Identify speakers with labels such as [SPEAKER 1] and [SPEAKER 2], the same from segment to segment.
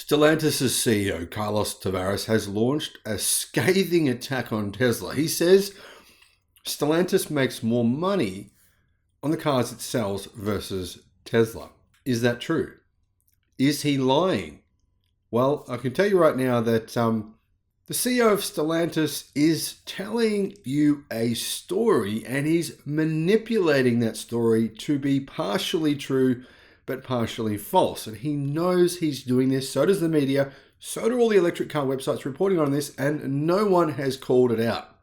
[SPEAKER 1] Stellantis' CEO, Carlos Tavares, has launched a scathing attack on Tesla. He says Stellantis makes more money on the cars it sells versus Tesla. Is that true? Is he lying? Well, I can tell you right now that the CEO of Stellantis is telling you a story, and he's manipulating that story to be partially true but partially false. And he knows he's doing this. So does the media. So do all the electric car websites reporting on this, and no one has called it out.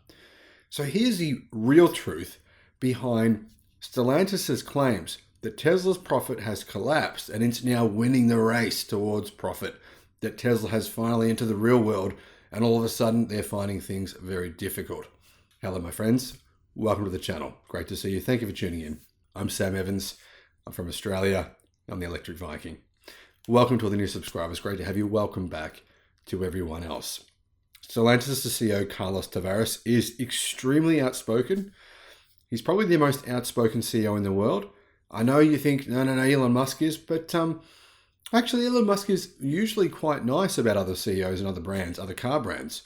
[SPEAKER 1] So here's the real truth behind Stellantis' claims that Tesla's profit has collapsed and it's now winning the race towards profit, that Tesla has finally entered the real world and all of a sudden they're finding things very difficult. Hello, my friends. Welcome to the channel. Great to see you. Thank you for tuning in. I'm Sam Evans. I'm from Australia. I'm the Electric Viking. Welcome to all the new subscribers. Great to have you. Welcome back to everyone else. Stellantis' CEO, Carlos Tavares, is extremely outspoken. He's probably the most outspoken CEO in the world. I know you think, no, Elon Musk is, but actually Elon Musk is usually quite nice about other CEOs and other brands, other car brands.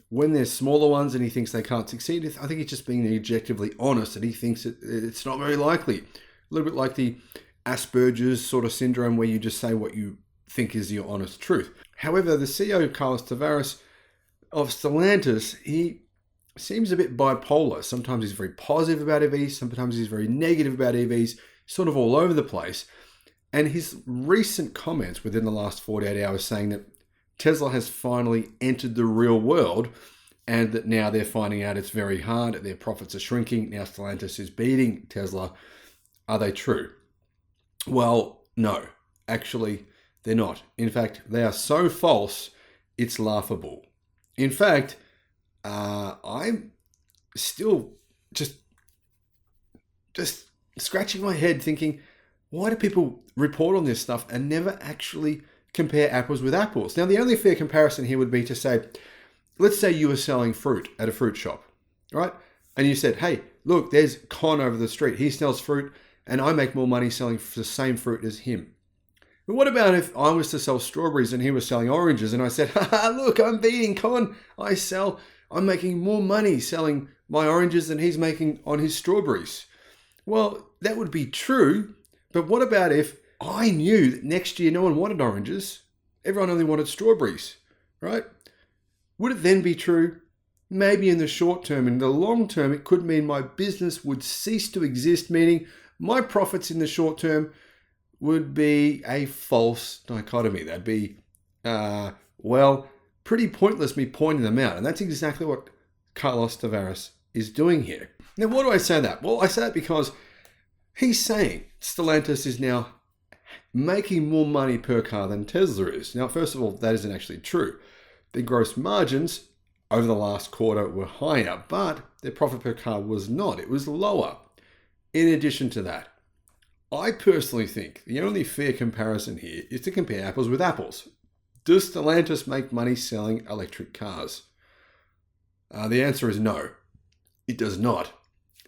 [SPEAKER 1] When there's smaller ones and he thinks they can't succeed, I think he's just being objectively honest and he thinks it's not very likely. A little bit like the Asperger's sort of syndrome where you just say what you think is your honest truth. However, the CEO, Carlos Tavares of Stellantis, he seems a bit bipolar. Sometimes he's very positive about EVs, sometimes he's very negative about EVs, sort of all over the place. And his recent comments within the last 48 hours saying that Tesla has finally entered the real world and that now they're finding out it's very hard, their profits are shrinking, now Stellantis is beating Tesla. Are they true? Well, no, actually they're not. In fact, they are so false, it's laughable. In fact, I'm still just scratching my head thinking, why do people report on this stuff and never actually compare apples with apples? Now, the only fair comparison here would be to say, let's say you were selling fruit at a fruit shop, right? And you said, hey, look, there's Con over the street. He sells fruit and I make more money selling the same fruit as him. But what about if I was to sell strawberries and he was selling oranges and I said, look, I'm beating Con. I'm making more money selling my oranges than he's making on his strawberries. Well, that would be true. But what about if I knew that next year no one wanted oranges, everyone only wanted strawberries, right? Would it then be true? Maybe in the short term. In the long term, it could mean my business would cease to exist, meaning my profits in the short term would be a false dichotomy. That'd be, pretty pointless me pointing them out. And that's exactly what Carlos Tavares is doing here. Now, why do I say that? Well, I say that because he's saying Stellantis is now making more money per car than Tesla is. Now, first of all, that isn't actually true. Their gross margins over the last quarter were higher, but their profit per car was not. It was lower. In addition to that, I personally think the only fair comparison here is to compare apples with apples. Does Stellantis make money selling electric cars? The answer is no. It does not.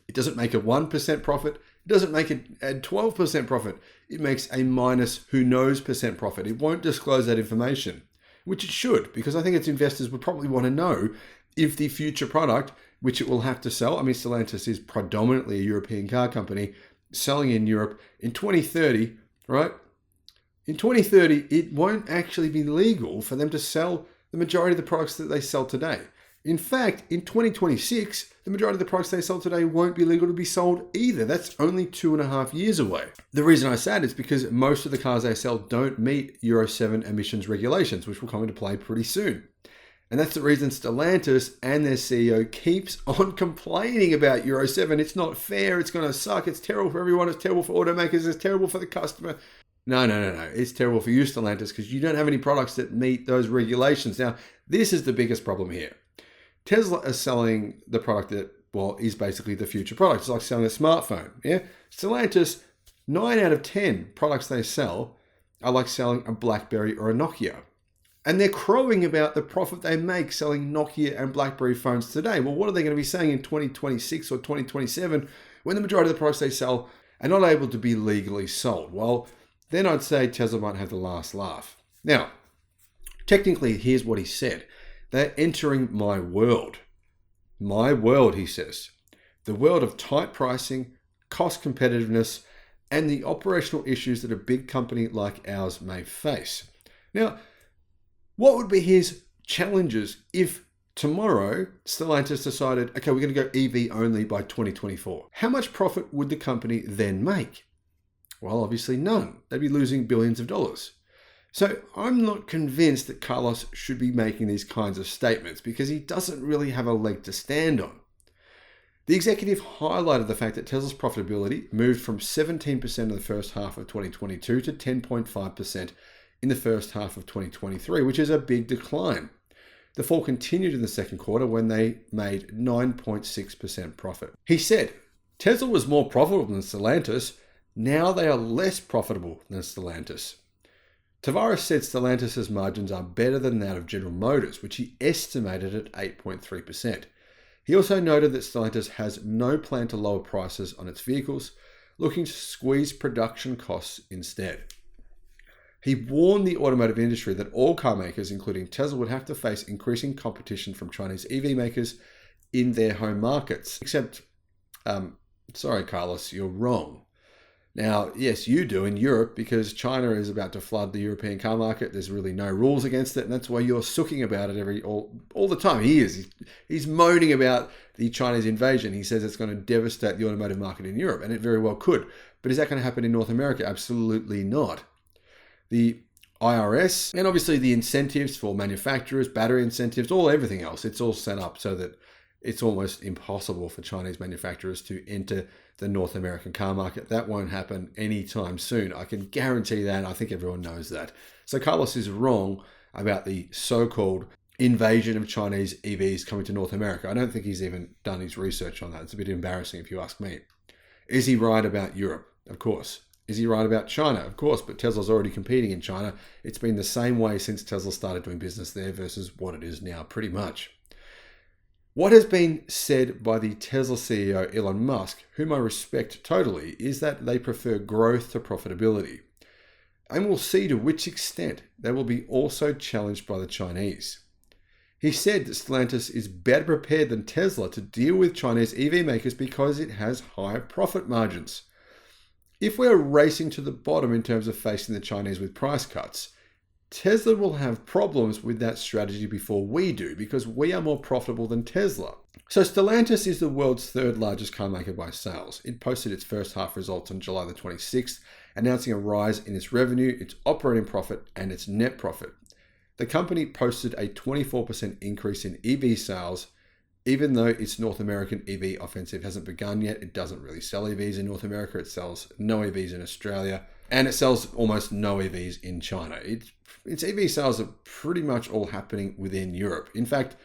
[SPEAKER 1] It doesn't make a 1% profit. It doesn't make a 12% profit. It makes a minus who knows percent profit. It won't disclose that information, which it should, because I think its investors would probably want to know if the future product, which it will have to sell, I mean, Stellantis is predominantly a European car company selling in Europe in 2030, right? In 2030, it won't actually be legal for them to sell the majority of the products that they sell today. In fact, in 2026, the majority of the products they sell today won't be legal to be sold either. That's only 2.5 years away. The reason I say that is because most of the cars they sell don't meet Euro 7 emissions regulations, which will come into play pretty soon. And that's the reason Stellantis and their CEO keeps on complaining about Euro 7. It's not fair. It's going to suck. It's terrible for everyone. It's terrible for automakers. It's terrible for the customer. No. It's terrible for you, Stellantis, because you don't have any products that meet those regulations. Now, this is the biggest problem here. Tesla is selling the product that, is basically the future product. It's like selling a smartphone. Yeah. Stellantis, 9 out of 10 products they sell are like selling a BlackBerry or a Nokia. And they're crowing about the profit they make selling Nokia and BlackBerry phones today. Well, what are they going to be saying in 2026 or 2027 when the majority of the products they sell are not able to be legally sold? Well, then I'd say Tesla might have the last laugh. Now, Technically, here's what he said. They're entering my world. My world, he says. The world of tight pricing, cost competitiveness, and the operational issues that a big company like ours may face. Now, what would be his challenges if tomorrow Stellantis decided, okay, we're going to go EV only by 2024? How much profit would the company then make? Well, obviously none. They'd be losing billions of dollars. So I'm not convinced that Carlos should be making these kinds of statements because he doesn't really have a leg to stand on. The executive highlighted the fact that Tesla's profitability moved from 17% in the first half of 2022 to 10.5% in the first half of 2023, which is a big decline. The fall continued in the second quarter when they made 9.6% profit. He said, Tesla was more profitable than Stellantis. Now they are less profitable than Stellantis. Tavares said Stellantis' margins are better than that of General Motors, which he estimated at 8.3%. He also noted that Stellantis has no plan to lower prices on its vehicles, looking to squeeze production costs instead. He warned the automotive industry that all car makers, including Tesla, would have to face increasing competition from Chinese EV makers in their home markets. Except, sorry, Carlos, you're wrong. Now, yes, you do in Europe because China is about to flood the European car market. There's really no rules against it, and that's why you're sooking about it all the time. He's moaning about the Chinese invasion. He says it's going to devastate the automotive market in Europe, and it very well could. But is that going to happen in North America? Absolutely not. The IRS and obviously the incentives for manufacturers, battery incentives, everything else, it's all set up so that it's almost impossible for Chinese manufacturers to enter the North American car market. That won't happen anytime soon. I can guarantee that. I think everyone knows that. So Carlos is wrong about the so-called invasion of Chinese EVs coming to North America. I don't think he's even done his research on that. It's a bit embarrassing if you ask me. Is he right about Europe? Of course. Is he right about China? Of course, but Tesla's already competing in China. It's been the same way since Tesla started doing business there versus what it is now, pretty much. What has been said by the Tesla CEO Elon Musk, whom I respect totally, is that they prefer growth to profitability. And we'll see to which extent they will be also challenged by the Chinese. He said that Stellantis is better prepared than Tesla to deal with Chinese EV makers because it has higher profit margins. If we're racing to the bottom in terms of facing the Chinese with price cuts, Tesla will have problems with that strategy before we do because we are more profitable than Tesla. So Stellantis is the world's third largest car maker by sales. It posted its first half results on July the 26th, announcing a rise in its revenue, its operating profit, and its net profit. The company posted a 24% increase in EV sales. Even though its North American EV offensive hasn't begun yet, it doesn't really sell EVs in North America. It sells no EVs in Australia, and it sells almost no EVs in China. Its EV sales are pretty much all happening within Europe. In fact,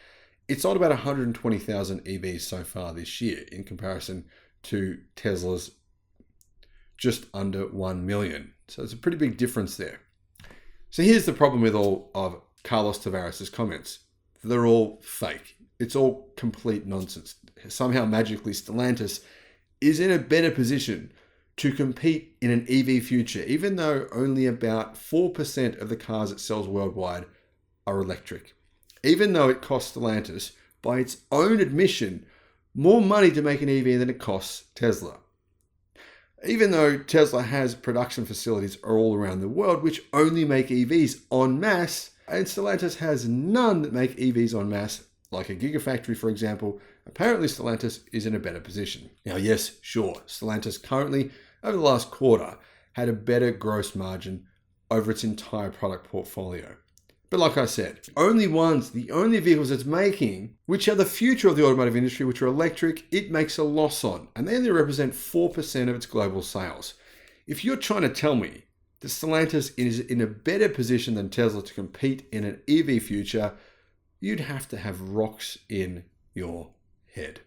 [SPEAKER 1] it's sold about 120,000 EVs so far this year in comparison to Tesla's just under 1 million. So it's a pretty big difference there. So here's the problem with all of Carlos Tavares' comments. They're all fake. It's all complete nonsense. Somehow magically Stellantis is in a better position to compete in an EV future, even though only about 4% of the cars it sells worldwide are electric. Even though it costs Stellantis, by its own admission, more money to make an EV than it costs Tesla. Even though Tesla has production facilities all around the world which only make EVs en masse, and Stellantis has none that make EVs en masse, like a Gigafactory, for example, apparently Stellantis is in a better position. Now, yes, sure, Stellantis currently, over the last quarter, had a better gross margin over its entire product portfolio. But like I said, the only vehicles it's making, which are the future of the automotive industry, which are electric, it makes a loss on, and they only represent 4% of its global sales. If you're trying to tell me that Stellantis is in a better position than Tesla to compete in an EV future, you'd have to have rocks in your head.